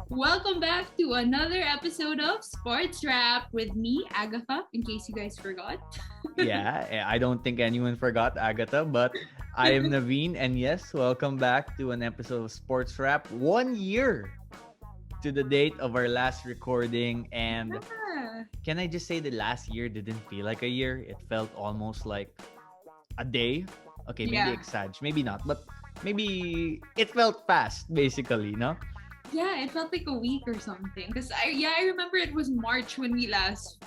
Welcome back to another episode of Sports Wrap with me, Agatha, in case you guys forgot. Yeah, I don't think anyone forgot Agatha, but I am Naveen, and yes, welcome back to an episode of Sports Wrap. 1 year to the date of our last recording, and Yeah. can I just say the last year didn't feel like a year? It felt almost like a day. Okay, maybe Yeah. exaggerate, maybe not, but maybe it felt fast, basically, no? Yeah, it felt like a week or something. Because I remember it was March when we last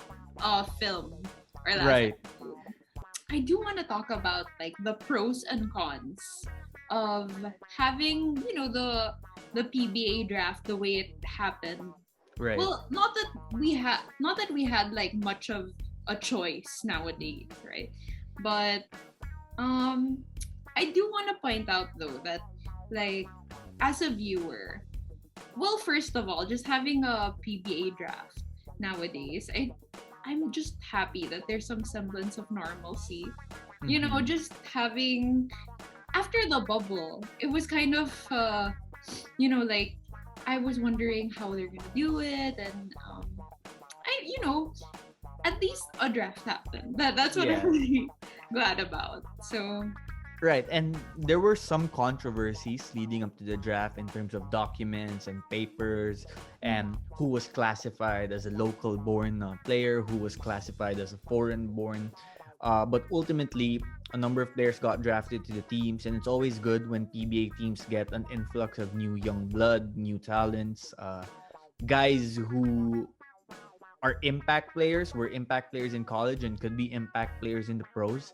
filmed our last Right. episode. I do want to talk about like the pros and cons of having, the PBA draft the way it happened. Right. Well, not that we had like much of a choice nowadays, right? But I do want to point out though that like as a viewer, well, first of all, just having a PBA draft nowadays, I'm just happy that there's some semblance of normalcy. You know, Mhm. just having after the bubble, it was kind of like I was wondering how they're gonna do it, and at least a draft happened. That's what Yeah. I'm really glad about. So Right, and there were some controversies leading up to the draft in terms of documents and papers, and who was classified as a local-born player, who was classified as a foreign-born. But ultimately, a number of players got drafted to the teams, and it's always good when PBA teams get an influx of new young blood, new talents, guys who are impact players, were impact players in college and could be impact players in the pros.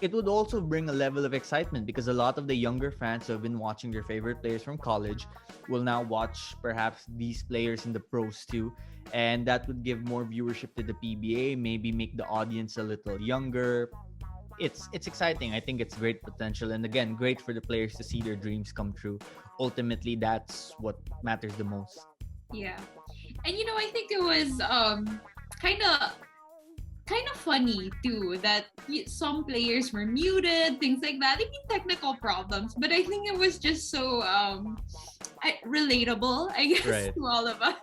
It would also bring a level of excitement because a lot of the younger fans who have been watching their favorite players from college will now watch perhaps these players in the pros too. And that would give more viewership to the PBA, maybe make the audience a little younger. It's exciting. I think it's great potential. And again, great for the players to see their dreams come true. Ultimately, that's what matters the most. yeah, and I think it was kind of funny too that some players were muted, things like that. I mean, technical problems, but I think it was just so relatable, I guess, Right. to all of us.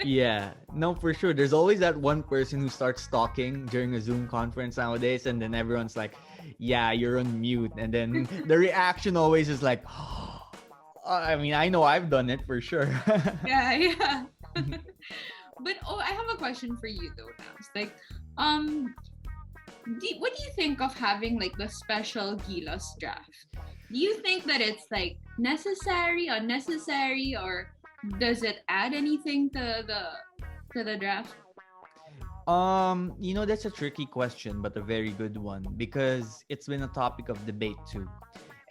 Yeah, no, for sure. There's always that one person who starts talking during a Zoom conference nowadays, and then everyone's like, "Yeah, you're on mute," and then the reaction always is like, I mean, I know I've done it for sure. Yeah. But I have a question for you though, Nams. Like, um, what do you think of having like the special Gilas draft? Do you think that it's like necessary, unnecessary, or does it add anything to the draft? That's a tricky question, but a very good one because it's been a topic of debate too.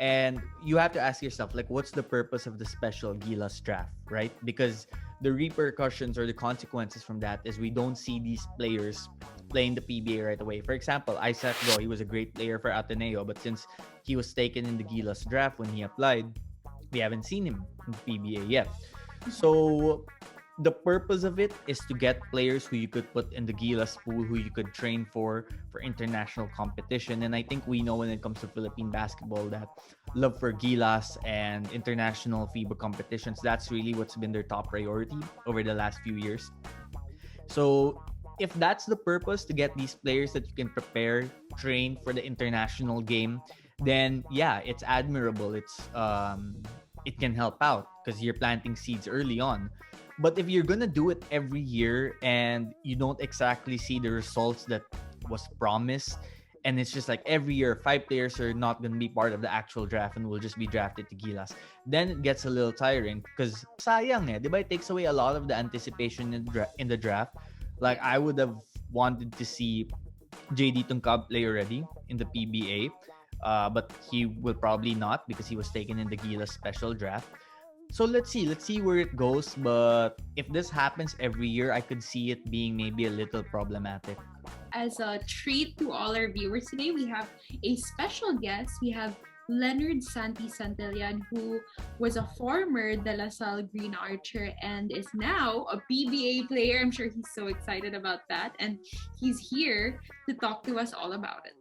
And you have to ask yourself, like, what's the purpose of the special Gilas draft, right? Because the repercussions or the consequences from that is we don't see these players playing the PBA right away. For example, Isaac Go, he was a great player for Ateneo, but since he was taken in the Gilas draft when he applied, we haven't seen him in the PBA yet. So the purpose of it is to get players who you could put in the Gilas pool, who you could train for international competition. And I think we know when it comes to Philippine basketball that love for Gilas and international FIBA competitions, that's really what's been their top priority over the last few years. So if that's the purpose, to get these players that you can prepare, train for the international game, then yeah, it's admirable. It can help out because you're planting seeds early on. But if you're gonna do it every year and you don't exactly see the results that was promised, and it's just like every year 5 players are not gonna be part of the actual draft and will just be drafted to Gilas, then it gets a little tiring because sayang eh, diba? It takes away a lot of the anticipation in the draft. Like I would have wanted to see JD Tungkab play already in the PBA, but he will probably not because he was taken in the Gilas special draft. So let's see where it goes. But if this happens every year, I could see it being maybe a little problematic. As a treat to all our viewers today, we have a special guest. We have Leonard Santillan, who was a former De La Salle Green Archer and is now a PBA player. I'm sure he's so excited about that. And he's here to talk to us all about it.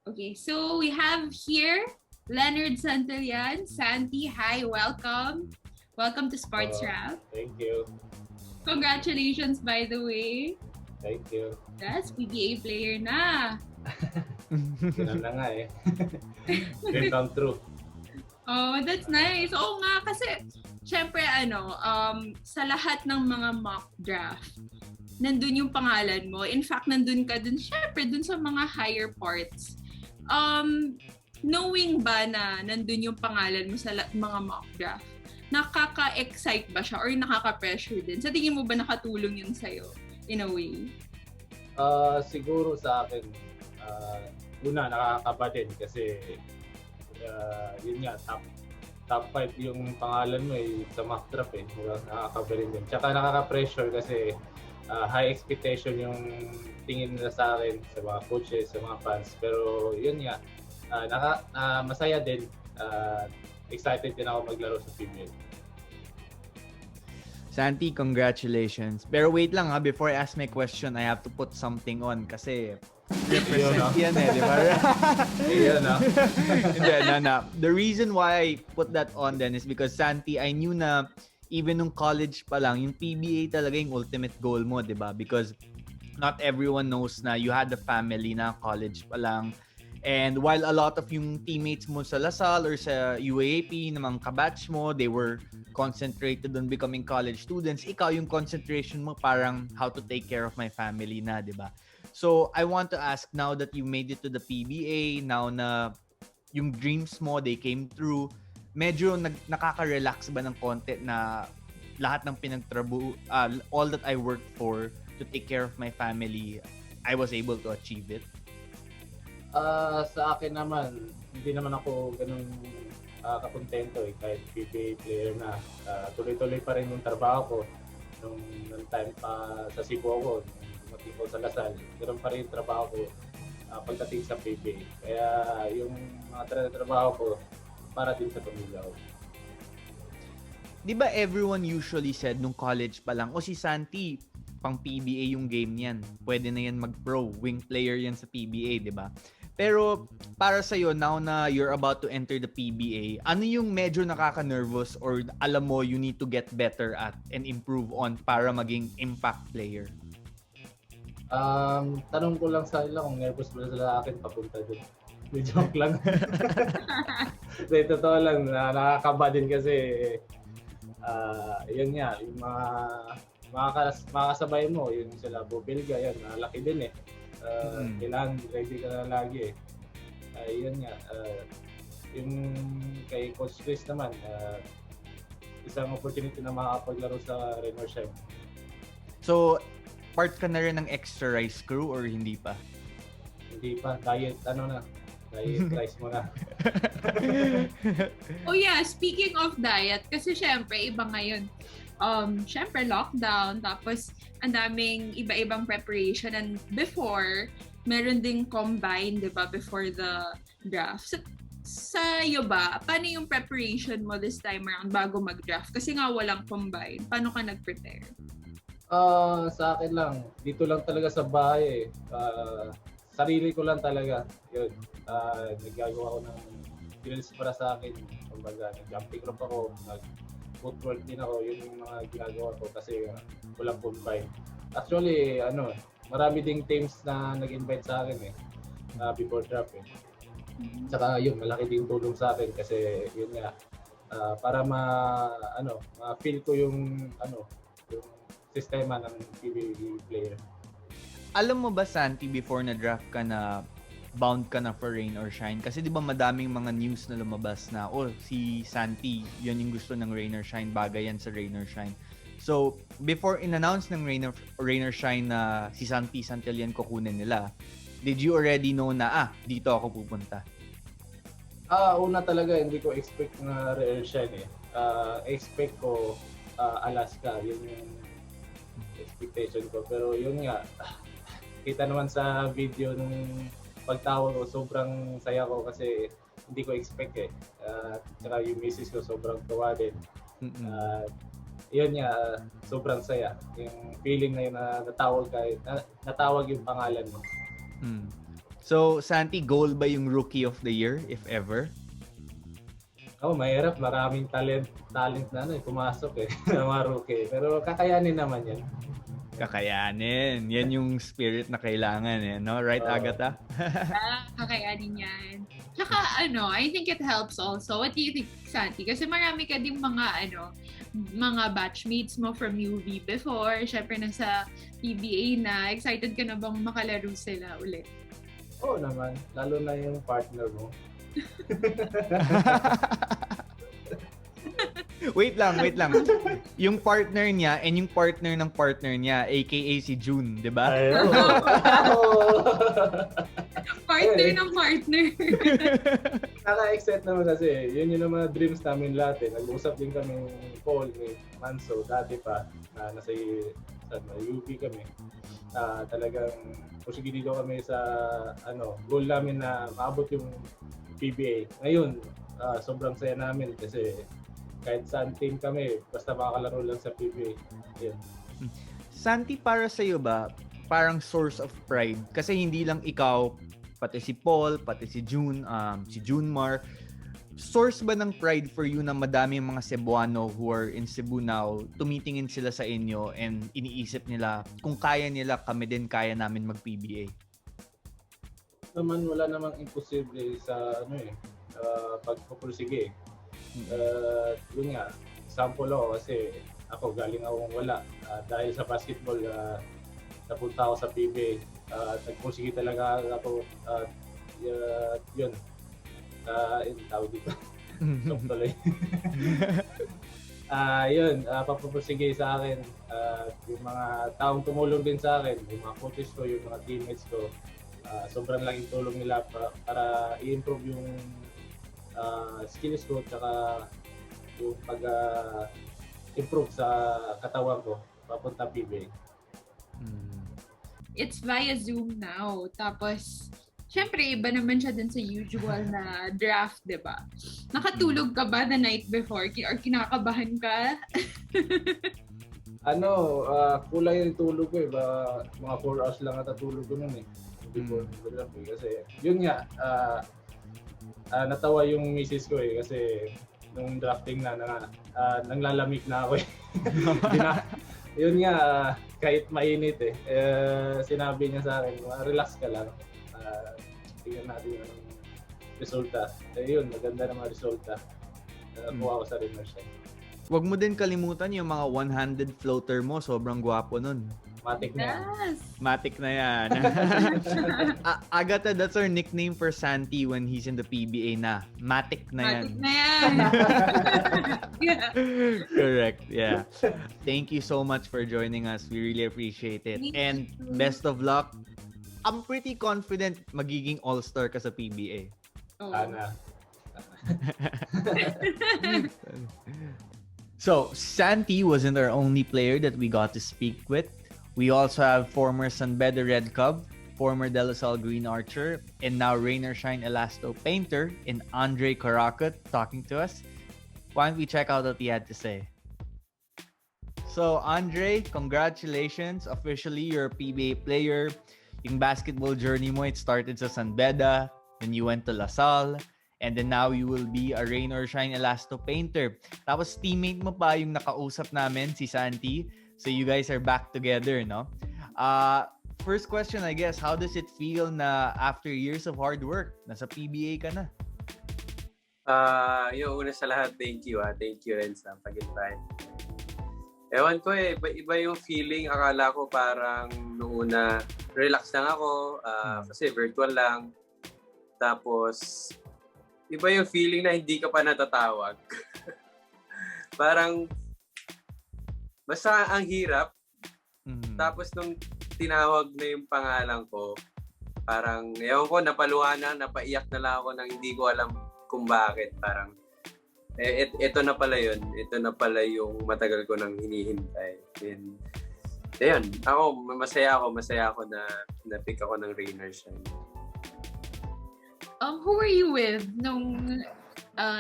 Okay, so we have here Leonard Santillan. Santi, hi, welcome. Welcome to Sports Wrap. Thank you. Congratulations, by the way. Thank you. Yes, PBA player na. Ganun na nga eh. Dream come true. Oh, that's nice. Oo nga, kasi syempre sa lahat ng mga mock draft, nandun yung pangalan mo. In fact, nandun ka dun, syempre, dun sa mga higher parts. Knowing ba na nandun yung pangalan mo sa mga mock draft, nakaka-excite ba siya or nakaka-pressure din? Sa tingin mo ba nakatulong yun sa'yo in a way? Siguro sa akin, una nakakaba din kasi yun nga, top 5 yung pangalan mo sa mock draft eh. Nakakaba rin din. Tsaka nakaka-pressure kasi high expectation yung tingin nila sa akin, sa mga coaches, sa mga fans. Pero yun nga, masaya din. Excited din ako maglaro sa PBA. Santi, congratulations. Pero wait lang before I ask my question, I have to put something on kasi represent yan di ba? The reason why I put that on then is because Santi, I knew na even nung college pa lang, yung PBA talaga yung ultimate goal mo, di ba? Because not everyone knows na you had a family na college pa lang. And while a lot of yung teammates mo sa Lasal or sa UAAP, namang kabatch mo, they were concentrated on becoming college students, ikaw yung concentration mo parang how to take care of my family na, di ba? So, I want to ask, now that you made it to the PBA, now na yung dreams mo, they came true, medyo nakaka-relax ba ng konti na lahat ng all that I worked for to take care of my family, I was able to achieve it? Sa akin naman, hindi naman ako ganun kakontento kahit PBA player na. Tuloy-tuloy pa rin yung trabaho ko nung time pa sa Cebu ako, dumating ko sa Lasal. Ganun pa rin yung trabaho ko pagdating sa PBA. Kaya yung mga trabaho ko para din sa pamilya ko. Di ba everyone usually said nung college pa lang, si Santi, pang PBA yung game niyan. Pwede na yan mag-pro, wing player yan sa PBA, di ba? Pero para sa'yo, now na you're about to enter the PBA, ano yung medyo nakaka-nervous or alam mo you need to get better at and improve on para maging impact player? Tanong ko lang sa ila kung nervous ba sila akin papunta doon. May joke lang. Kasi totoo lang, nakakaba din kasi yun nga, yung mga kasabay mo, yun sila Bobilga, yan, laki din eh. Kailangan ready ka na lagi eh. Yun nga, yung kay Coach Chris naman, isang opportunity na makapaglaro sa Rain or Shine. So, part ka na rin ng extra rice crew or hindi pa? Hindi pa, diet rice mo na. Oh yeah, speaking of diet, kasi syempre iba ngayon. Syempre lockdown, tapos ang daming iba-ibang preparation, and before meron ding combine, 'di ba, before the draft. Sa'yo ba, paano yung preparation mo this time around bago mag-draft? Kasi nga walang combine. Paano ka nag-prepare? Sa akin lang, dito lang talaga sa bahay sarili ko lang talaga. Yun, naggagawa ko ng drills para sa akin. Kumbaga, nag-jumping rope ako, nag-footwork din ako. Yun yung mga ginagawa ko kasi walang combine. Actually, marami ding teams na nag-invite sa akin before draft eh. Tsaka yun, malaki ding tulong sa akin kasi yun nga, para ma-feel ko yung sistema ng PBA player. Alam mo ba, Santi, before na draft ka na bound ka na for Rain or Shine? Kasi di ba madaming mga news na lumabas na, si Santi, yun yung gusto ng Rain or Shine, bagay yan sa Rain or Shine. So, before in-announce ng Rain or Shine na si Santi Santillan kukunin nila, did you already know na, dito ako pupunta? Una talaga, hindi ko expect na Rain or Shine eh. Expect ko Alaska, yun yung expectation ko. Pero yun nga, kita naman sa video nung pagtawag ko, sobrang saya ko kasi hindi ko expect eh. Tsaka yung misis ko sobrang tuwa din. Yun nga, sobrang saya. Yung feeling na yun na natawag yung pangalan mo. So, Santi, goal ba yung Rookie of the Year, if ever? Mahirap. Maraming talent na pumasok ng mga rookie. Pero kakayanin naman yan. Kakayanin. Yan yung spirit na kailangan no? Right, Agatha? Kakayanin yan. Tsaka I think it helps also. What do you think, Santi? Kasi marami ka din mga batchmates mo from UV before. Syempre nasa PBA na. Excited ka na bang makalaro sila ulit? Oo naman. Lalo na yung partner mo. Wait lang. Yung partner niya and yung partner ng partner niya, aka si June, di ba? Partner ng partner. Naka-excite naman kasi. Yun yung mga dreams namin lahat. Nag-usap din kami Paul, ni Manso, dati pa. Nasa UV kami. Talagang pusigilido kami sa goal namin na maabot yung PBA. Ngayon, sobrang saya namin kasi kahit saan team kami, basta makakalaro lang sa PBA. Yun. Santi, para sa'yo ba, parang source of pride? Kasi hindi lang ikaw, pati si Paul, pati si June, si Junmar, source ba ng pride for you na madami mga Cebuano who are in Cebu now, tumitingin sila sa inyo and iniisip nila, kung kaya nila, kami din kaya namin mag-PBA? Wala namang imposible sa pagpupursige. Yun nga, example ako kasi ako galing akong wala. Dahil sa basketball, napunta ako sa PBA. Nagpursige talaga ako. Yun. Tawag dito. Stop tuloy. Yun, papupursige sa akin. Yung mga taong tumulong din sa akin, yung mga coaches ko, yung mga teammates ko, sobrang laking tulong nila para i-improve yung skills ko tsaka yung pag-improve sa katawan ko papunta PBA. It's via Zoom now. Tapos, syempre, iba naman siya dun sa usual na draft, di ba? Nakatulog ka ba the night before? Or kinakabahan ka? Kulang yung tulog ko mga 4 hours lang natutulog ko nun before the draft kasi yun nga, natawa yung misis ko kasi nung drafting nanglalamig na ako Yun nga, kahit mainit sinabi niya sa akin, relax ka lang. Tingnan natin yung resulta. Yun, maganda na mga resulta. Nakuha ko sa remersion. Huwag mo din kalimutan yung mga one-handed floater mo. Sobrang gwapo nun. Matic na yan. Yes! Matic na yan. Agatha, that's our nickname for Santi when he's in the PBA na. Matic na yan. Matic na yan! Yeah. Correct, yeah. Thank you so much for joining us. We really appreciate it. And best of luck. I'm pretty confident magiging all-star ka sa PBA. Oh. Sana. So, Santi wasn't our only player that we got to speak with. We also have former San Beda Red Cub, former De La Salle Green Archer, and now Rain or Shine Elasto Painter in ANDREI CARACUT talking to us. Why don't we check out what he had to say? So, ANDREI, congratulations. Officially, you're a PBA player. Yung basketball journey mo, it started sa San Beda, then you went to La Salle, and then now you will be a Rain or Shine Elasto Painter. Tapos teammate mo pa yung nakausap namin, si Santi. So you guys are back together, no? First question, I guess, how does it feel na after years of hard work, nasa PBA ka na? Yung una sa lahat, thank you. Thank you rin sa pag-invite. Ewan ko iba yung feeling. Akala ko parang noong una, relax lang ako kasi virtual lang. Tapos, iba yung feeling na hindi ka pa natatawag. Parang, basta ang hirap. Tapos nung tinawag na yung pangalan ko, parang, ewan ko, napaluha na, napaiyak na lang ako nang hindi ko alam kung bakit. Parang, ito na pala yun. Ito na pala yung matagal ko nang hinihintay. And, ayun, masaya ako na na-pick ako ng Rain or Shine. Who were you with nung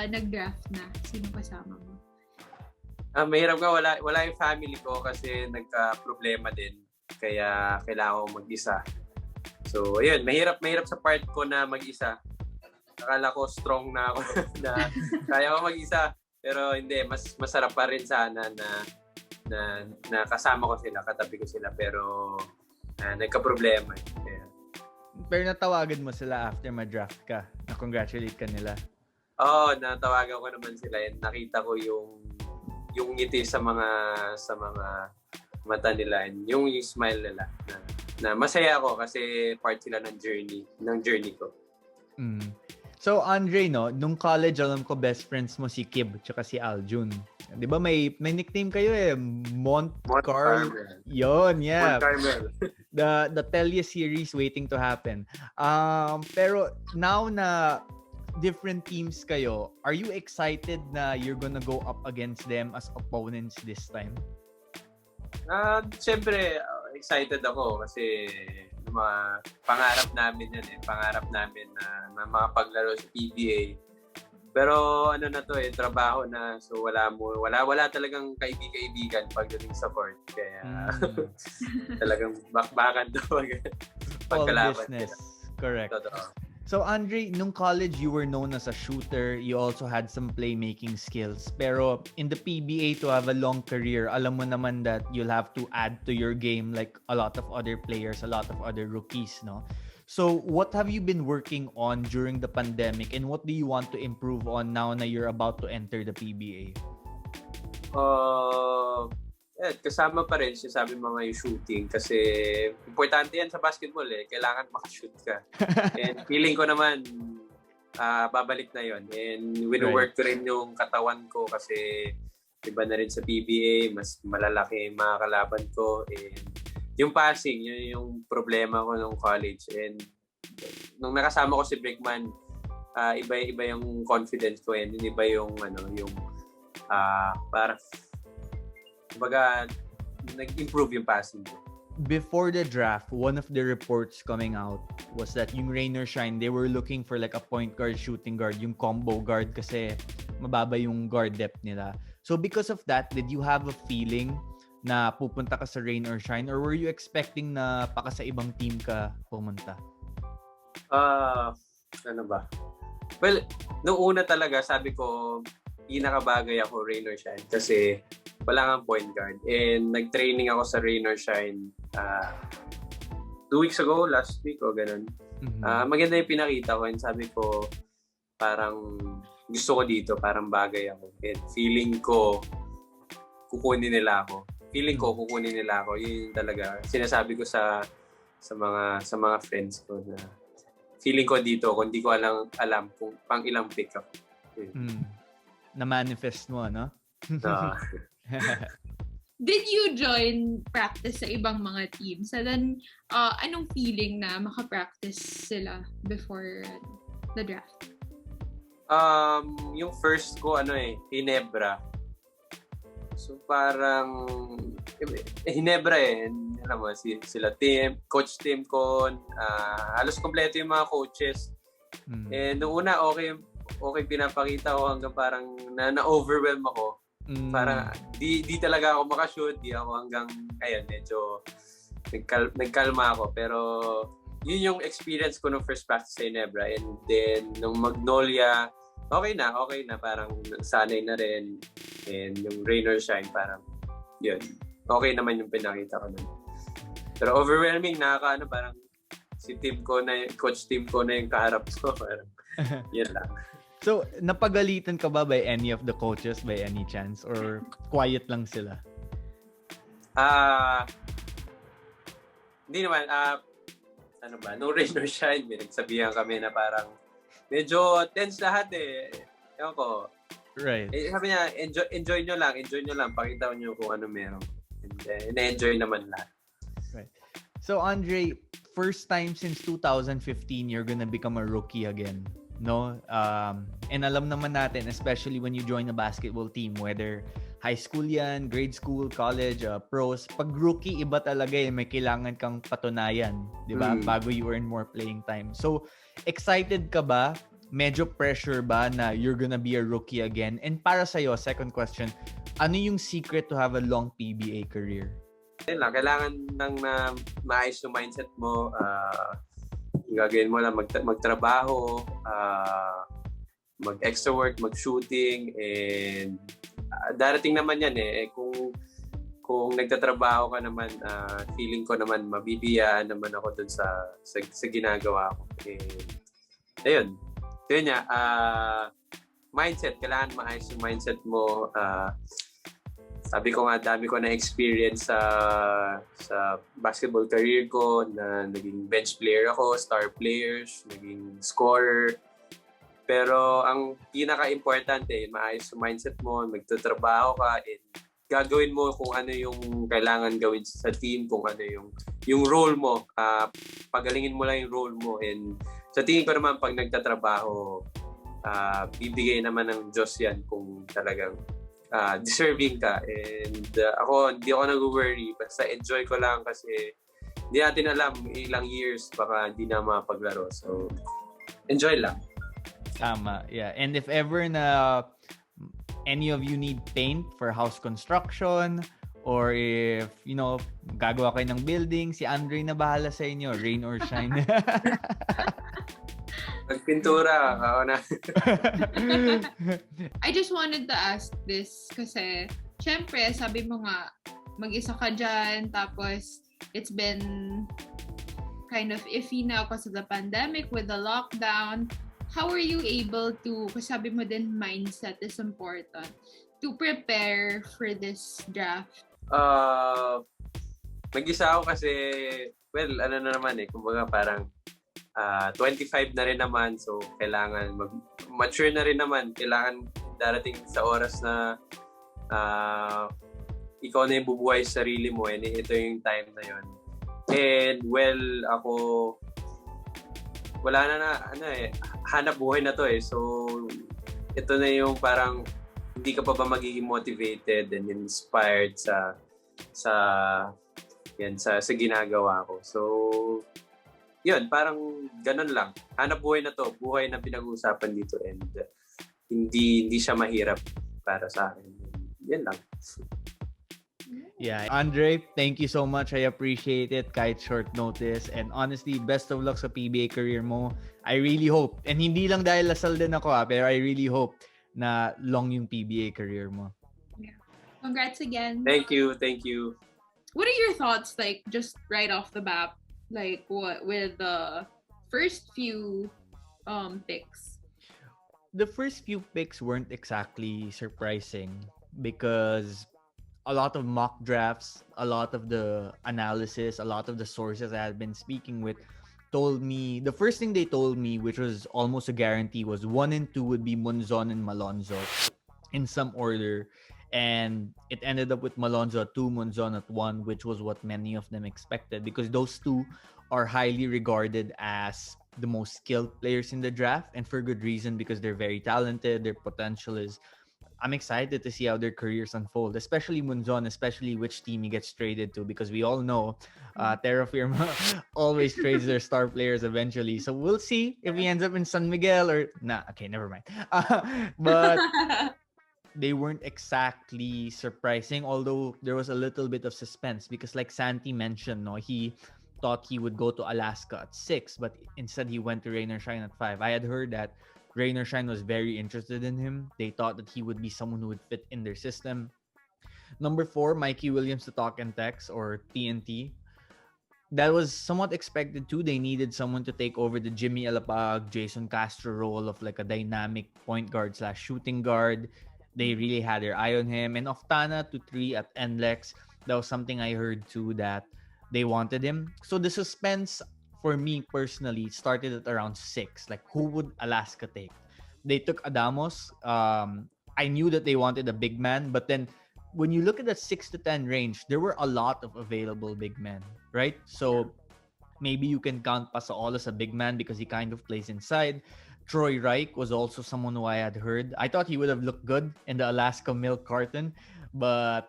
nag-draft na? Sino kasama mo? Mahirap nga, wala yung family ko kasi nagka-problema din. Kaya kailangan ko mag-isa. So, ayun, mahirap sa part ko na mag-isa. akala ko strong na ako na kaya ko mag-isa. Pero hindi, mas masarap pa rin sana na kasama ko sila, katabi ko sila. Pero nagka-problema. Yeah. Pero natawagan mo sila after ma-draft ka. Na-congratulate ka nila. Oo, natawagan ko naman sila. And nakita ko yung ngiti sa mga mata nila. And yung smile nila. Na masaya ako kasi part sila ng journey ko. So, Andrei, no, nung college, alam ko, best friends mo si Kib tsaka si Aljun. Di ba may nickname kayo eh? Mont Carmel. Yun, yeah. Mont Carmel. The Telye series waiting to happen. Pero now na different teams kayo, are you excited na you're gonna go up against them as opponents this time? Siyempre, excited ako kasi mga pangarap namin yan eh. Pangarap namin na makapaglaro sa PBA. Pero ano na to eh, trabaho na. So wala talagang kaibigan pagdating sa court. Kaya talagang bakbakan to pagkalaban. All business. Sila. Correct. Totoo. So Andrei, nung college, you were known as a shooter. You also had some playmaking skills. Pero in the PBA, to have a long career, alam mo naman that you'll have to add to your game like a lot of other players, a lot of other rookies, no? So what have you been working on during the pandemic and what do you want to improve on now na you're about to enter the PBA? Kasama pa rin sabi mo nga yung shooting kasi importante yan sa basketball eh. Kailangan makashoot ka. And feeling ko naman babalik na yon. And wino-work ko rin yung katawan ko kasi iba na rin sa PBA, mas malalaki yung mga kalaban ko. And yung passing, yun yung problema ko nung college. And nung nakasama ko si Brickman, iba yung confidence ko and iba yung para kumbaga, nag-improve yung passing ko. Before the draft, one of the reports coming out was that yung Rain or Shine, they were looking for like a point guard, shooting guard, yung combo guard kasi mababa yung guard depth nila. So because of that, did you have a feeling na pupunta ka sa Rain or Shine or were you expecting na baka sa ibang team ka pumunta? Ano ba? Well, noong una talaga, sabi ko, pinakabagay ako Rain or Shine kasi wala kang point guard. And nag-training ako sa Rain or Shine 2 weeks ago, last week o ganun. Maganda yung pinakita ko and sabi ko parang gusto ko dito, parang bagay ako. And feeling ko kukunin nila ako. Yun talaga. Sinasabi ko sa mga friends ko na feeling ko dito kung di ko alam kung pang ilang pick up. Na-manifest mo, no? Did you join practice sa ibang mga teams? And then, anong feeling na makapractice sila before the draft? Yung first ko, Ginebra. So, parang Ginebra eh. Alam mo, sila team, coach team ko, halos kompleto yung mga coaches. And noong una, okay pinapakita ko hanggang parang na-overwhelm ako. Para di talaga ako makashoot, di ako hanggang medyo nagkalma ako, pero yun yung experience ko nung first practice sa Ginebra. And then nung Magnolia, okay na parang sanay na rin. And yung Rain or Shine, parang yun, okay naman yung pinakita ko nun. Pero overwhelming, parang si team ko na, coach team ko na yung kaharap ko, parang yun lang. So, napagalitan ka ba by any of the coaches by any chance? Or quiet lang sila? Hindi naman. No Rain or Shine, may nagsabihan kami na parang medyo tense lahat eh. Ewan ko. Right. Sabi niya, enjoy nyo lang. Pakita nyo kung ano meron. And enjoy naman lahat. Right. So, Andrei, first time since 2015, you're gonna become a rookie again. No? And alam naman natin, especially when you join a basketball team, whether high school yan, grade school, college, pros, pag rookie, iba talaga eh, may kailangan kang patunayan, di ba? Bago you earn more playing time. So, excited ka ba? Medyo pressure ba na you're gonna be a rookie again? And para sa'yo, second question, ano yung secret to have a long PBA career? Kailangan lang na maayos yung mindset mo, gagawin mo lang magtrabaho, mag-extra work, mag-shooting, and darating naman yan kung nagtatrabaho ka naman, feeling ko naman mabibiyaan naman ako dun sa ginagawa ko. And ayun nga, mindset, kailangan maayos yung mindset mo. Sabi ko nga, dami ko na experience sa basketball career ko, na naging bench player ako, star players, naging scorer. Pero ang pinaka-importante, maayos yung mindset mo, magtatrabaho ka, and gagawin mo kung ano yung kailangan gawin sa team, kung ano yung role mo. Pagalingin mo lang yung role mo. And sa tingin ko naman, pag nagtatrabaho, bibigay naman ng Diyos yan kung talagang deserving ka. And ako, hindi ako nag-worry. Basta enjoy ko lang kasi hindi natin alam, ilang years baka hindi na mapaglaro. So, enjoy lang. Tama, yeah. And if ever na any of you need paint for house construction, or if, gagawa kayo ng building, si Andrei na bahala sa inyo, rain or shine. Magpintura, ako na. I just wanted to ask this kasi, syempre, sabi mo nga, mag-isa ka dyan, tapos it's been kind of iffy now because of the pandemic with the lockdown. How are you able to, kasi sabi mo din, mindset is important, to prepare for this draft? Mag-isa ako kasi, well, ano na naman kumbaga parang 25 na rin naman, so kailangan mature na rin naman, kailangan darating sa oras na ikaw na yung bubuhay sa sarili mo, and ito yung time na yon. And well, ako wala na hanap buhay na to so ito na yung parang hindi ka pa ba magiging motivated and inspired sa ginagawa ko. So yun, parang ganun lang. Hanap buhay na to, buhay na pinag-uusapan dito, and hindi siya mahirap para sa akin. Yan lang. Yeah, Andrei, thank you so much. I appreciate it kahit short notice. And honestly, best of luck sa PBA career mo. I really hope, and hindi lang dahil lasal din ako pero I really hope na long yung PBA career mo. Yeah. Congrats again. Thank you. What are your thoughts, like, just right off the bat? Like, what with the first few picks? The first few picks weren't exactly surprising because a lot of mock drafts, a lot of the analysis, a lot of the sources I had been speaking with told me, the first thing they told me, which was almost a guarantee, was 1 and 2 would be Monzon and Malonzo in some order. And it ended up with Malonzo at 2, Monzon at 1, which was what many of them expected because those two are highly regarded as the most skilled players in the draft, and for good reason, because they're very talented. Their potential is, I'm excited to see how their careers unfold, especially Monzon, especially which team he gets traded to, because we all know Terra Firma always trades their star players eventually. So we'll see if he ends up in San Miguel or... okay, never mind. But they weren't exactly surprising, although there was a little bit of suspense because like Santi mentioned, he thought he would go to Alaska at 6, but instead he went to Rain or Shine at 5. I had heard that Rain or Shine was very interested in him. They thought that he would be someone who would fit in their system. Number 4, Mikey Williams to Talk and Text, or TNT. That was somewhat expected too. They needed someone to take over the Jimmy Alapag, Jason Castro role of like a dynamic point guard / shooting guard. They really had their eye on him. And Oftana to 3 at NLEX. That was something I heard too, that they wanted him. So the suspense for me personally started at around 6. Like, who would Alaska take? They took Adamos. I knew that they wanted a big man, but then when you look at the 6 to 10 range, there were a lot of available big men, right? So maybe you can count Pasaol as a big man because he kind of plays inside. Troy Reich was also someone who I had heard. I thought he would have looked good in the Alaska milk carton, but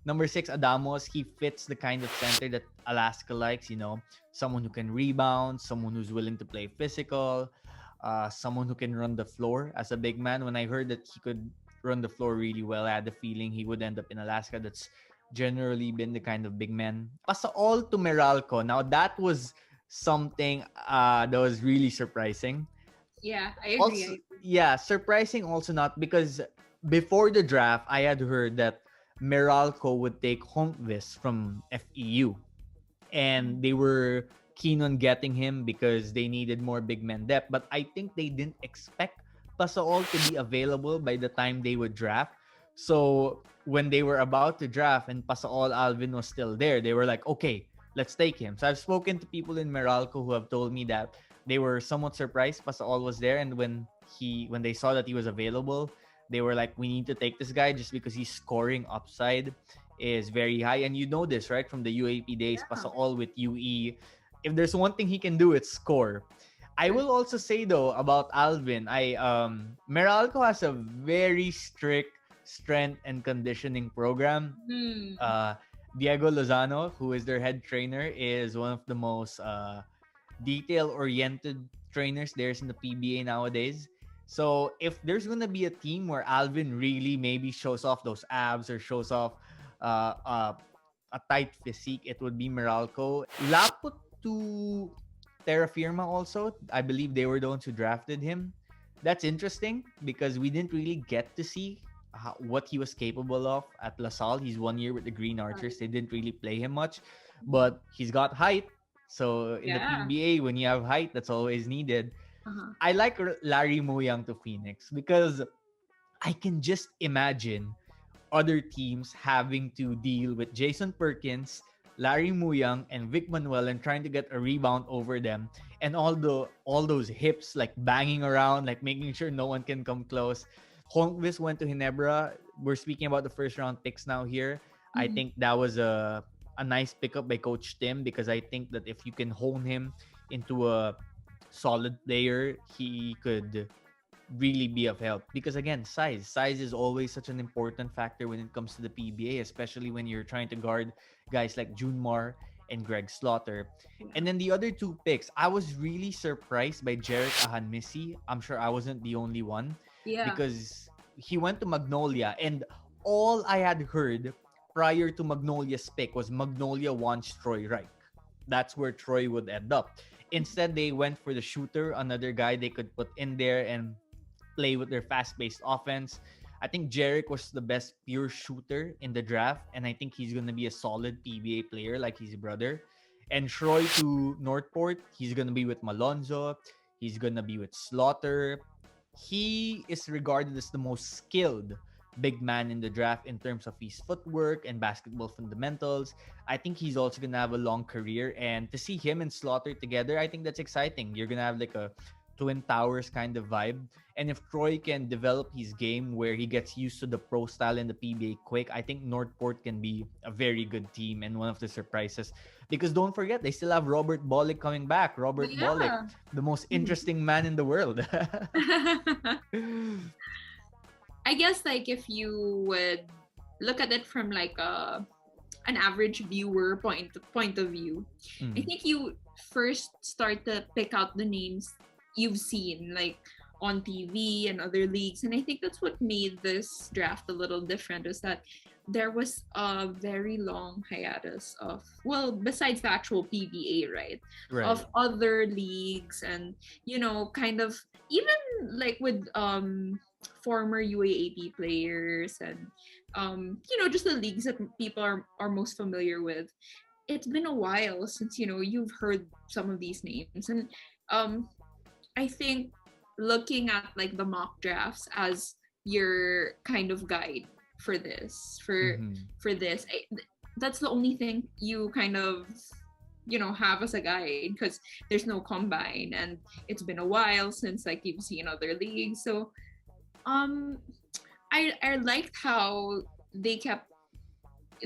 number 6, Adamos, he fits the kind of center that Alaska likes, someone who can rebound, someone who's willing to play physical, someone who can run the floor as a big man. When I heard that he could run the floor really well, I had the feeling he would end up in Alaska. That's generally been the kind of big man. Pasaol to Meralco. Now, that was something that was really surprising. Yeah, I agree. Also, yeah, surprising also not because before the draft, I had heard that Meralco would take Holmqvist from FEU, and they were keen on getting him because they needed more big man depth. But I think they didn't expect Pasaol to be available by the time they would draft. So when they were about to draft and Pasaol Alvin was still there, they were like, okay, let's take him. So I've spoken to people in Meralco who have told me that they were somewhat surprised Pasaol was there, and when they saw that he was available, they were like, we need to take this guy just because he's scoring upside is very high. And you know this, right? From the UAP days, Yeah. Pasaol with UE. If there's one thing he can do, it's score. I will also say though about Alvin, Meralco has a very strict strength and conditioning program. Hmm. Diego Lozano, who is their head trainer, is one of the most detail-oriented trainers there's in the PBA nowadays. So if there's gonna be a team where Alvin really maybe shows off those abs or shows off uh, uh, a tight physique, it would be Meralco. Laput to Terra Firma also. I believe they were the ones who drafted him. That's interesting because we didn't really get to see what he was capable of at LaSalle. He's 1 year with the Green Archers. They didn't really play him much, but he's got height. So in the Yeah. PBA, when you have height, that's always needed. Uh-huh. I like Larry Muyang to Phoenix because I can just imagine other teams having to deal with Jason Perkins, Larry Muyang, and Vic Manuel and trying to get a rebound over them, and all those hips like banging around, like making sure no one can come close. Holmqvist went to Ginebra. We're speaking about the first round picks now here. I Mhm. think that was a nice pickup by Coach Tim because I think that if you can hone him into a solid player, he could really be of help. Because again, size is always such an important factor when it comes to the PBA, especially when you're trying to guard guys like Junmar and Greg Slaughter. And then the other two picks, I was really surprised by Jarek Ahanmisi. I'm sure I wasn't the only one Yeah. because he went to Magnolia, and all I had heard prior to Magnolia's pick was Magnolia wants Troy Reich. That's where Troy would end up. Instead, they went for the shooter, another guy they could put in there and play with their fast-paced offense. I think Jarek was the best pure shooter in the draft, and I think he's gonna be a solid PBA player like his brother. And Troy to Northport, he's gonna be with Malonzo. He's gonna be with Slaughter. He is regarded as the most skilled big man in the draft in terms of his footwork and basketball fundamentals. I think he's also gonna have a long career, and to see him and Slaughter together, I think that's exciting. You're gonna have like a Twin Towers kind of vibe. And if Troy can develop his game where he gets used to the pro style and the PBA quick, I think Northport can be a very good team and one of the surprises. Because don't forget, they still have Robert Bolick coming back. Robert Bolick, Yeah. the most interesting man in the world. I guess like if you would look at it from like an average viewer point of view, I think you first start to pick out the names you've seen like on TV and other leagues, and I think that's what made this draft a little different, is that there was a very long hiatus of, well, besides the actual PBA, right? Right. Of other leagues, and kind of even like with former UAAP players and just the leagues that people are most familiar with. It's been a while since you've heard some of these names, and I think looking at like the mock drafts as your kind of guide for this that's the only thing you kind of have as a guide, because there's no combine and it's been a while since like you've seen other leagues. So I liked how they kept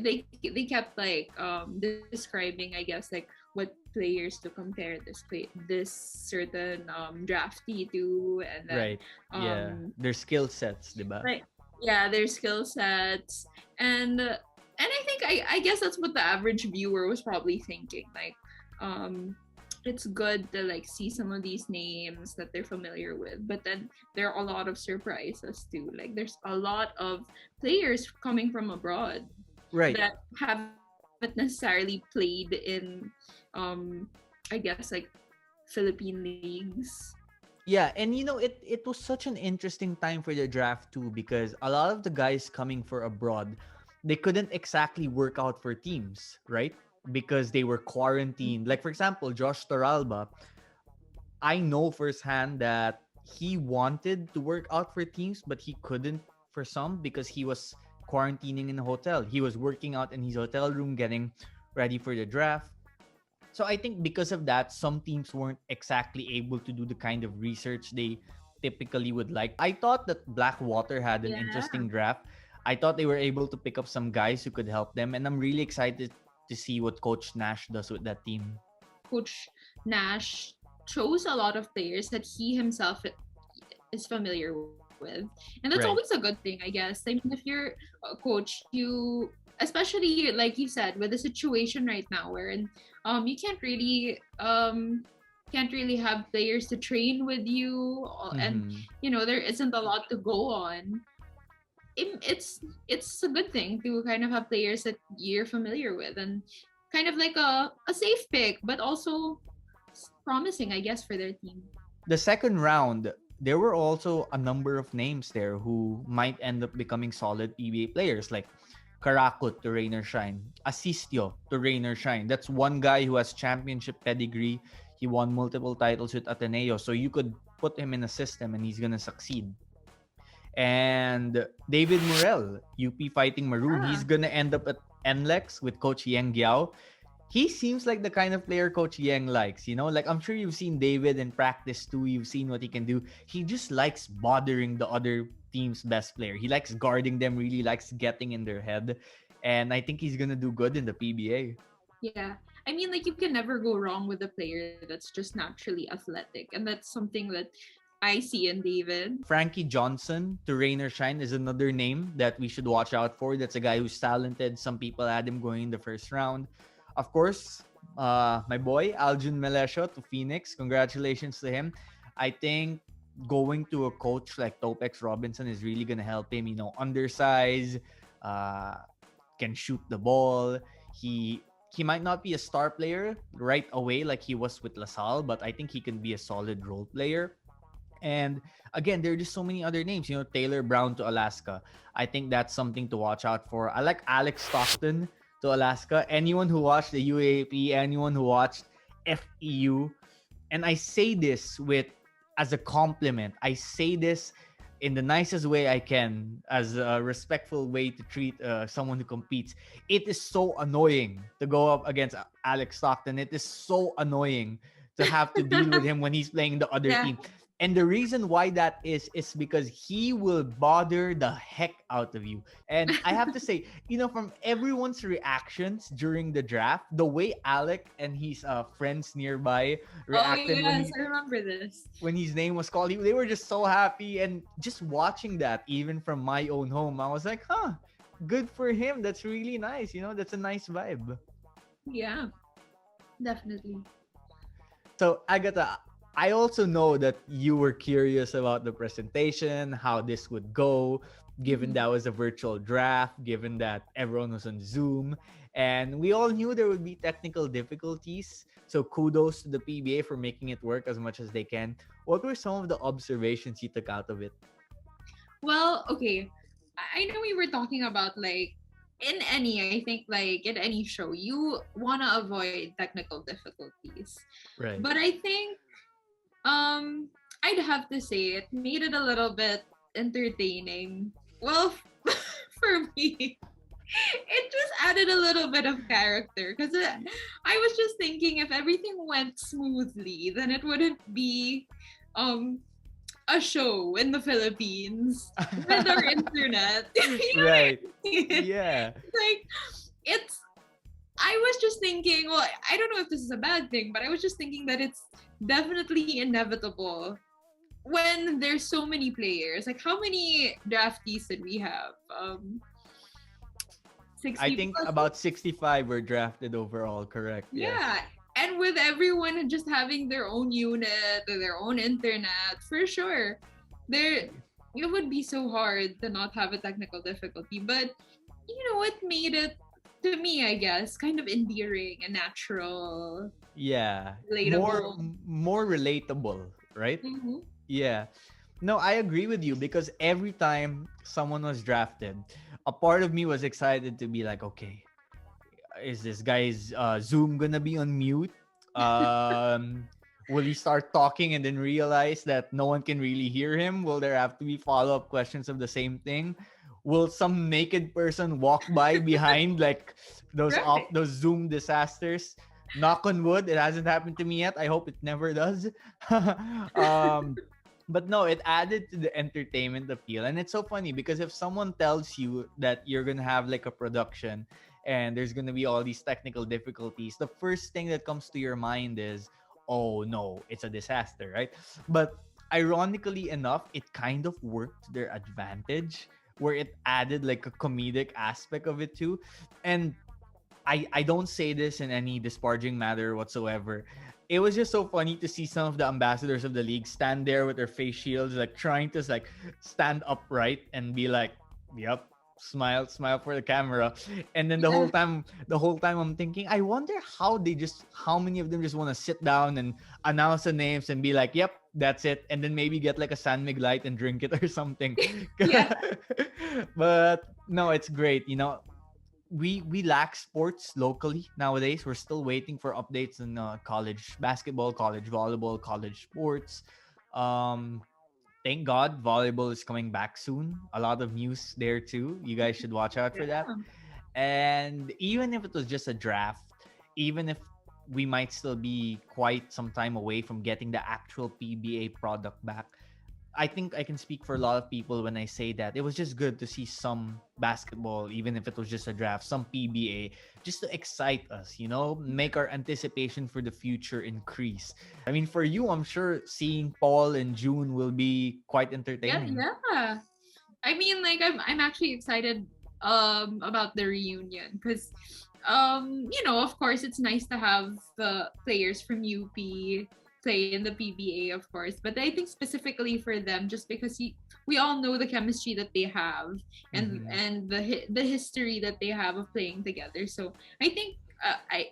like describing, I guess, like what players to compare this certain draftee to, and then, right. Yeah. Their skill sets, diba? Right. Yeah, their skill sets, and I think I guess that's what the average viewer was probably thinking. Like, it's good to like see some of these names that they're familiar with, but then there are a lot of surprises too. Like, there's a lot of players coming from abroad, right, that haven't necessarily played in I guess, like Philippine leagues. Yeah, and it was such an interesting time for the draft too, because a lot of the guys coming for abroad, they couldn't exactly work out for teams, right? Because they were quarantined. Like for example, Josh Toralba, I know firsthand that he wanted to work out for teams, but he couldn't for some because he was quarantining in a hotel. He was working out in his hotel room, getting ready for the draft. So I think because of that, some teams weren't exactly able to do the kind of research they typically would like. I thought that Blackwater had an Yeah. interesting draft. I thought they were able to pick up some guys who could help them, and I'm really excited to see what Coach Nash does with that team. Coach Nash chose a lot of players that he himself is familiar with, and that's Right. always a good thing, I guess. I mean, if you're a coach, you, especially like you said, with the situation right now, wherein you can't really have players to train with you, and Mhm. there isn't a lot to go on. It's a good thing to kind of have players that you're familiar with, and kind of like a safe pick, but also promising, I guess, for their team. The second round, there were also a number of names there who might end up becoming solid PBA players, like CARACUT to rain or shine, Asistio to rain or shine. That's one guy who has championship pedigree. He won multiple titles with Ateneo, so you could put him in a system and he's gonna succeed. And David Morel, UP Fighting Maroon, Ah. he's gonna end up at NLEX with Coach Yang Giao. He seems like the kind of player Coach Yang likes, Like I'm sure you've seen David in practice too. You've seen what he can do. He just likes bothering the other team's best player. He likes guarding them, really likes getting in their head. And I think he's gonna do good in the PBA. Yeah. I mean, like, you can never go wrong with a player that's just naturally athletic. And that's something that I see in David. Frankie Johnson to rain or shine is another name that we should watch out for. That's a guy who's talented. Some people had him going in the first round. Of course, my boy Aljun Melesio to Phoenix. Congratulations to him. I think going to a coach like Topex Robinson is really gonna help him. Undersized, can shoot the ball. He might not be a star player right away like he was with LaSalle, but I think he can be a solid role player. And again, there are just so many other names. Taylor Brown to Alaska. I think that's something to watch out for. I like Alex Stockton to Alaska. Anyone who watched the UAP, anyone who watched FEU, and I say this as a compliment. I say this in the nicest way I can, as a respectful way to treat someone who competes. It is so annoying to go up against Alex Stockton. It is so annoying to have to deal with him when he's playing the other Yeah. team. And the reason why that is because he will bother the heck out of you. And I have to say, from everyone's reactions during the draft, the way Alec and his friends nearby reacted Oh, yes, I remember this. when his name was called, they were just so happy. And just watching that, even from my own home, I was like, good for him. That's really nice. That's a nice vibe. Yeah, definitely. So, Agatha, I also know that you were curious about the presentation, how this would go, given that was a virtual draft, given that everyone was on Zoom. And we all knew there would be technical difficulties. So kudos to the PBA for making it work as much as they can. What were some of the observations you took out of it? Well, okay. I know we were talking about, like, in any show, you want to avoid technical difficulties. Right. But I think I'd have to say it made it a little bit entertaining. Well, for me, it just added a little bit of character, because I was just thinking, if everything went smoothly, then it wouldn't be a show in the Philippines with our internet. You know what I Right. mean? Yeah. Like, I was just thinking, well, I don't know if this is a bad thing, but I was just thinking that it's definitely inevitable when there's so many players. Like, how many draftees did we have? 60 I think plus? about 65 were drafted overall, correct? Yes. Yeah. And with everyone just having their own unit or their own internet, for sure, it would be so hard to not have a technical difficulty. But, it made it, to me, I guess, kind of endearing and natural. Yeah. Relatable. More relatable, right? Mm-hmm. Yeah. No, I agree with you because every time someone was drafted, a part of me was excited to be like, okay, is this guy's Zoom gonna be on mute? Will he start talking and then realize that no one can really hear him? Will there have to be follow-up questions of the same thing? Will some naked person walk by behind like Right. those Zoom disasters? Knock on wood, it hasn't happened to me yet. I hope it never does. um, but no, it added to the entertainment appeal. And it's so funny because if someone tells you that you're gonna have like a production and there's gonna be all these technical difficulties, the first thing that comes to your mind is, oh no, it's a disaster, right? But ironically enough, it kind of worked to their advantage where it added like a comedic aspect of it too. And I don't say this in any disparaging manner whatsoever. It was just so funny to see some of the ambassadors of the league stand there with their face shields, like trying to like stand upright and be like, "Yep, smile for the camera." And then Yeah. the whole time I'm thinking, I wonder how many of them just want to sit down and announce the names and be like, "Yep, that's it," and then maybe get like a San Mig Light and drink it or something. Yeah. But no, it's great. You know, we lack sports locally nowadays. We're still waiting for updates in college basketball, college volleyball, college sports. Um, thank God volleyball is coming back soon. A lot of news there too. You guys should watch out for that. Yeah. And even if it was just a draft, even if we might still be quite some time away from getting the actual PBA product back, I think I can speak for a lot of people when I say that it was just good to see some basketball, even if it was just a draft, some PBA, just to excite us, you know, make our anticipation for the future increase. I mean, for you, I'm sure seeing Paul in June will be quite Yeah. entertaining. Yeah. I mean, like I'm actually excited about the reunion because of course it's nice to have the players from UP play in the PBA, of course, but I think specifically for them just because we all know the chemistry that they have and Mhm. the history that they have of playing together. So I think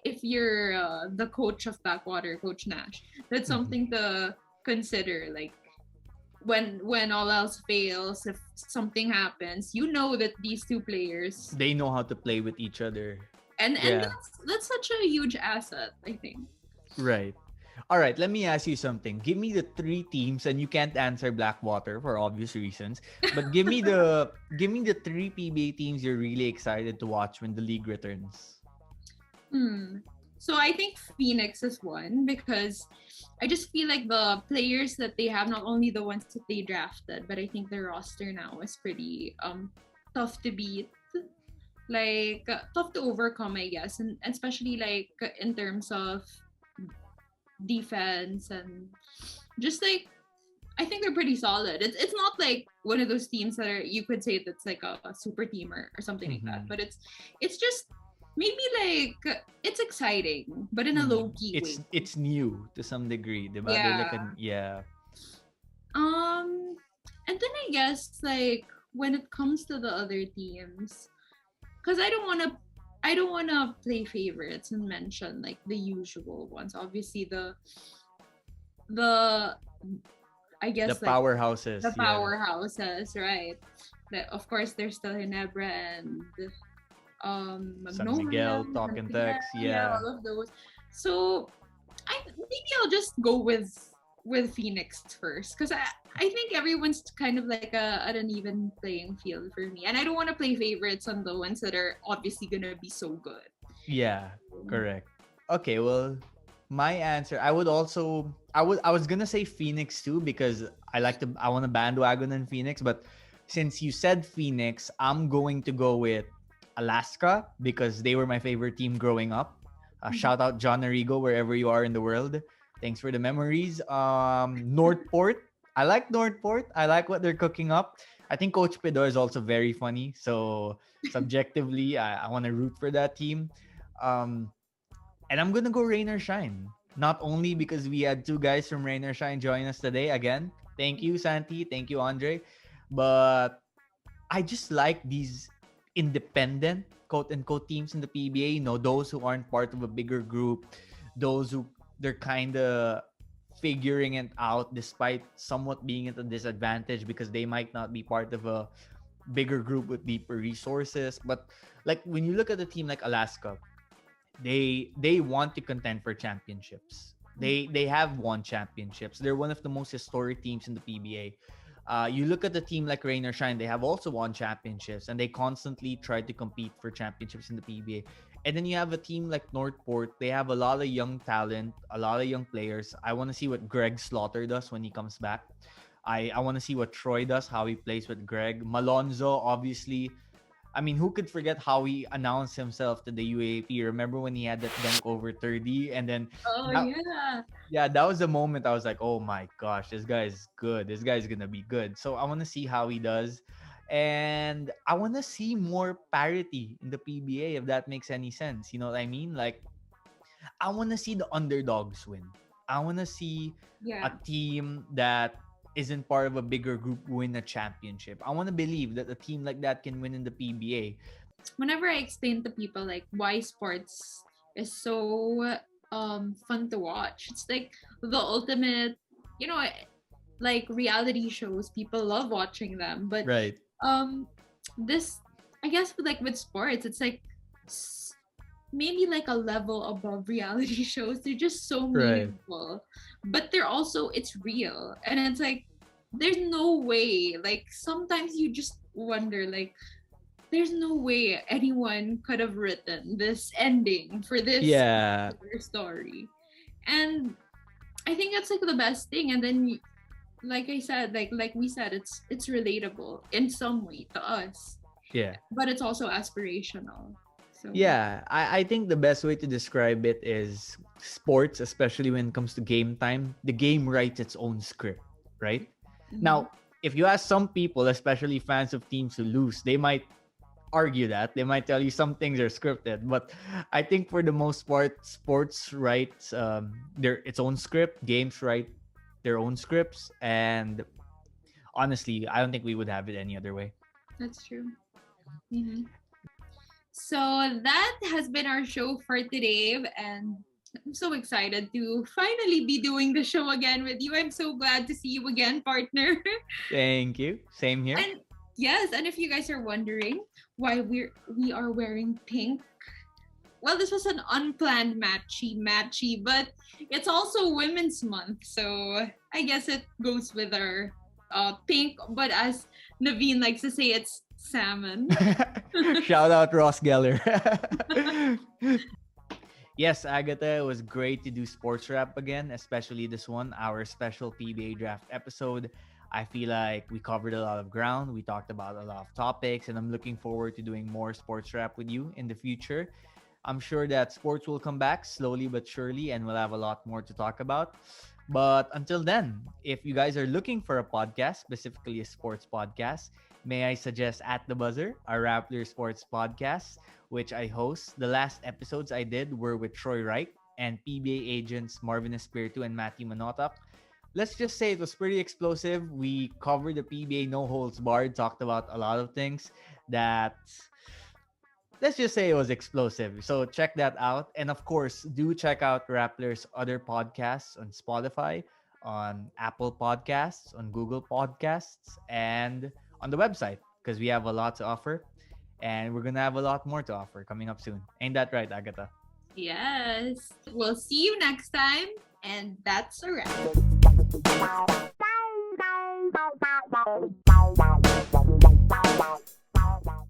if you're the coach of Backwater, Coach Nash, that's Mhm. something to consider. Like when all else fails, if something happens, you know that these two players They know how to play with each other. and Yeah, that's such a huge asset, I think. right. All right, let me ask you something. Give me the three teams, and you can't answer Blackwater for obvious reasons. But give me the three PBA teams you're really excited to watch when the league returns. So I think Phoenix is one because I just feel like the players that they have, not only the ones that they drafted, but I think their roster now is pretty tough to beat, like tough to overcome, I guess, and especially like in terms of defense and just like I think they're pretty solid. It's not like one of those teams that you could say that's like a super team or something like that, Mhm. but it's just maybe like it's exciting, but in a Mhm. low key way. It's new to some degree, diba? They're like Yeah. an yeah. And then I guess like when it comes to the other teams, because I don't wanna play favorites and mention like the usual ones. Obviously the I The guess like powerhouses, the yeah. powerhouses, right? That of course there's still Ginebra and San Magnolia, Miguel, Talk San and Miguel, Text, yeah, yeah. all of those. So maybe I'll just go with Phoenix first because I think everyone's kind of like at an even playing field for me, and I don't want to play favorites on the ones that are obviously gonna be so good. Yeah, correct. Okay, well, my answer, I was gonna say Phoenix too because I want to bandwagon in Phoenix, but since you said Phoenix, I'm going to go with Alaska because they were my favorite team growing up. Mhm. Shout out John Arrigo wherever you are in the world. Thanks for the memories. Northport. I like Northport. I like what they're cooking up. I think Coach Pedro is also very funny. So subjectively, I want to root for that team. Um, and I'm gonna go rain or shine. Not only because we had two guys from Rain or Shine join us today. Again, thank you, Santi. Thank you, Andre. But I just like these independent quote unquote teams in the PBA. You know, those who aren't part of a bigger group. those who they're kind of figuring it out despite somewhat being at a disadvantage because they might not be part of a bigger group with deeper resources. But like when you look at a team like Alaska, they want to contend for championships. They have won championships. They're one of the most historic teams in the PBA. You look at the team like Rain or Shine, they have also won championships and they constantly try to compete for championships in the PBA. And then you have a team like Northport. They have a lot of young talent, a lot of young players. I want to see what Greg Slaughter does when he comes back. I want to see what Troy does, how he plays with Greg. Malonzo, obviously. I mean, who could forget how he announced himself to the UAP? Remember when he had that dunk over 30 and then yeah, that was the moment I was like, oh my gosh, this guy is good. This guy's gonna be good. So I want to see how he does. And I want to see more parity in the PBA, if that makes any sense. You know what I mean? Like, I want to see the underdogs win. I want to see a team that isn't part of a bigger group win a championship. I want to believe that a team like that can win in the PBA. Whenever I explain to people like why sports is so fun to watch, it's like the ultimate, you know, like reality shows. People love watching them, but right. This, I guess, like with sports, it's like maybe like a level above reality shows. They're just so meaningful, but they're also, it's real, and it's like there's no way, like sometimes you just wonder, like there's no way anyone could have written this ending for this story. And I think that's like the best thing. And then like I said, like we said, it's relatable in some way to us, but it's also aspirational. So yeah, I think the best way to describe it is sports, especially when it comes to game time, the game writes its own script, right? Now, if you ask some people, especially fans of teams who lose, they might argue that. They might tell you some things are scripted. But I think for the most part, sports writes its own script. Games write their own scripts. And honestly, I don't think we would have it any other way. That's true. So that has been our show for today, and I'm so excited to finally be doing the show again with you. I'm so glad to see you again, partner. Thank you. Same here. And yes, and if you guys are wondering why we are wearing pink, well, this was an unplanned matchy, but it's also Women's Month, so I guess it goes with our pink. But as NAVEEN likes to say, it's salmon. Shout out Ross Geller. Yes, Agatha, it was great to do Sports Wrap again, especially this one, our special PBA Draft episode. I feel like we covered a lot of ground. We talked about a lot of topics, and I'm looking forward to doing more Sports Wrap with you in the future. I'm sure that sports will come back slowly but surely, and we'll have a lot more to talk about. But until then, if you guys are looking for a podcast, specifically a sports podcast, may I suggest At The Buzzer, a Rappler sports podcast, which I host. The last episodes I did were with Troy Wright and PBA agents Marvin Espiritu and Matthew Manotak. Let's just say it was pretty explosive. We covered the PBA no holds barred, talked about a lot of things that, let's just say it was explosive. So check that out. And of course, do check out Rappler's other podcasts on Spotify, on Apple Podcasts, on Google Podcasts, and on the website, because we have a lot to offer. And we're going to have a lot more to offer coming up soon. Ain't that right, Agatha? Yes. We'll see you next time. And that's a wrap.